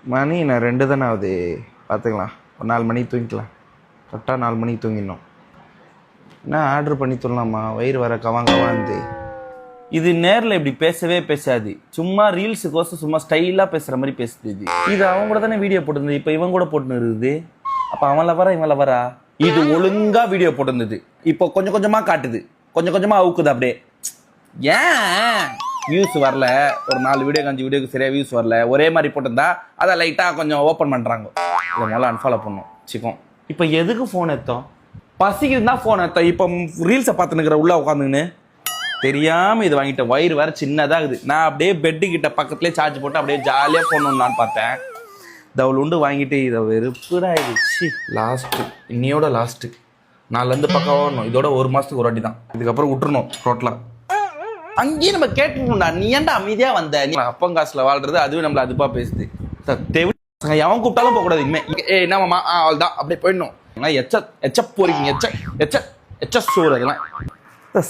மணி நான் 2 தானே ஆகுது, பார்த்துக்கலாம். ஒரு 4 மணிக்கு தூங்கிக்கலாம். கரெக்டாக 4 மணிக்கு தூங்கிடணும். என்ன ஆர்டர் பண்ணி தரலாமா? வயிறு வர கவாந்து. இது நேரில் இப்படி பேசவே பேசாது, சும்மா ரீல்ஸுக்கோசம் சும்மா ஸ்டைலாக பேசுகிற மாதிரி பேசுது. இது அவங்க கூட தானே வீடியோ போட்டிருந்தது, இப்போ இவன் கூட போட்டுன்னு இருக்குது. அப்போ அவன் வரா இவன் வரா. இது ஒழுங்காக வீடியோ போட்டிருந்தது, இப்போ கொஞ்சம் கொஞ்சமாக காட்டுது, கொஞ்சம் கொஞ்சமாக அவுக்குது அப்படியே. ஏன் வியூஸ் வரல? ஒரு 4 வீடியோ 5 வீடியோக்கு சரியாக வியூஸ் வரல. ஒரே மாதிரி போட்டிருந்தா அதை லைட்டாக கொஞ்சம் ஓப்பன் பண்ணுறாங்க. இதை முதல்ல அன்ஃபாலோ பண்ணோம் சிக்கோம். இப்போ எதுக்கு ஃபோன் எடுத்தோம்? பசிக்குது தான் ஃபோன் எடுத்தோம். இப்போ ரீல்ஸை பார்த்துனுக்கிற உள்ளே உட்காந்துங்கன்னு தெரியாமல் இது வாங்கிட்டேன். வயிறு வேறு சின்னதாகுது. நான் அப்படியே பெட்டுக்கிட்ட பக்கத்துலேயே சார்ஜ் போட்டு அப்படியே ஜாலியாக ஃபோன் ஒன்றான்னு பார்த்தேன். தவளுண்டு வாங்கிட்டு இதை வெறுப்புடாயிடுச்சு. லாஸ்ட்டு, இன்னையோட லாஸ்ட்டு. நாலுலேருந்து பக்கம் வரணும். இதோட 1 மாதத்துக்கு ஒரு வாட்டி தான். இதுக்கப்புறம் விட்டுருணும் டோட்டலாக. அங்கேயும் நம்ம கேட்டுக்கணும்டா, நீ ஏன்டா அமைதியாக வந்த? நீ அப்பன் காசில் வாழ்றது, அதுவும் நம்மளை அதுப்பா பேசுது. எவன் கூப்பிட்டாலும் போகக்கூடாது இனிமேல். என்னம்மா அவள் தான் அப்படியே போயிடணும். எச்ச போறீங்க, எச்ச சோறு அதெல்லாம்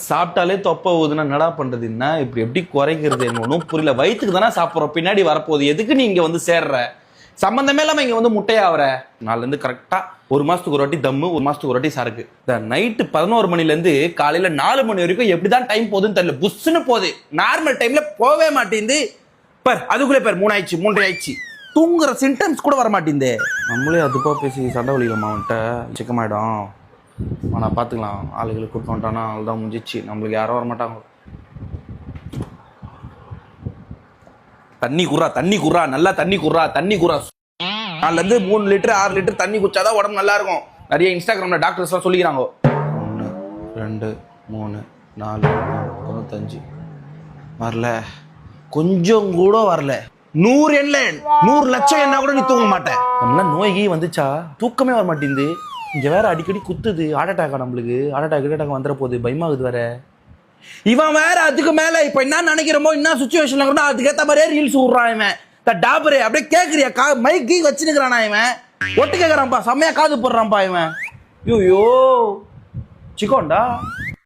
சாப்பிட்டாலே தொப்ப ஊதுன்னா என்னடா பண்றது? என்ன இப்படி எப்படி குறைக்கிறது? என்ன ஒன்றும் புரியல. வயிற்றுக்கு தானே சாப்பிட்றோம், பின்னாடி வரப்போகுது. எதுக்கு நீ இங்கே வந்து சேர்ற? சம்பந்தமே இல்லாமல் இங்கே வந்து முட்டையாகிற. நாலுலேருந்து கரெக்டாக 1 மாதத்துக்கு ஒரு வாட்டி தம்மு, 1 மாதத்துக்கு ஒரு வாட்டி சரக்கு. இந்த நைட்டு 11 மணிலேருந்து காலையில் 4 மணி வரைக்கும் எப்படி தான் டைம் போகுதுன்னு தெரியல. புஷ்ஷுன்னு போகுது. நார்மல் டைமில் போவே மாட்டேங்குது. பார் அதுக்குள்ளே பார் 3 ஆயிடுச்சு, 3 ஆயிடுச்சு. தூங்குற சிம்டம்ஸ் கூட வர மாட்டேங்குது. நம்மளே அதுப்பா பேசி சண்டை வலிக்கலாமா? அவன்கிட்ட சிக்கமாயிடும். ஆனால் பார்த்துக்கலாம். ஆளுகளுக்கு கூப்பிட்டு வந்துட்டானா அதுதான் முடிஞ்சிச்சு. நம்மளுக்கு யாரும் வரமாட்டாங்க. தண்ணி குறா, நல்லா தண்ணி குறா. 4லேருந்து 3 லிட்டர் 6 லிட்டர் தண்ணி குடிச்சாதான் உடம்பு நல்லா இருக்கும். நிறைய இன்ஸ்டாகிராம்ல டாக்டர்ஸ்லாம் சொல்லிக்கிறாங்க. 1 2 3 4 95 வரல, கொஞ்சம் கூட வரல. 100 என்ன 100 லட்சம் என்ன கூட நீ தூங்க மாட்டேன். நம்மளாம் நோய்கி வந்துச்சா தூக்கமே வர மாட்டேங்குது. இங்க வேற அடிக்கடி குத்துது. ஹார்ட் அட்டாக், நம்மளுக்கு ஹார்ட் அட்டாக் வந்துட போகுது. பயமாகுது வேற. இவன் வேற அதுக்கு மேல இப்ப என்ன நினைக்கிறமோ, என்ன சுச்சுவேஷன்ல கூட அதுக்கேற்ற மாதிரியே ரீல்ஸ் விடுறான் இவன். டாபரே அப்படியே கேக்குறியா? மைக்கி வச்சுனுக்கிறானா இவன்? ஒட்டு கேக்குறான்ப்பா, செம்மையா காது போடுறான்ப்பா இவன். ஐயோ சிக்கோண்டா.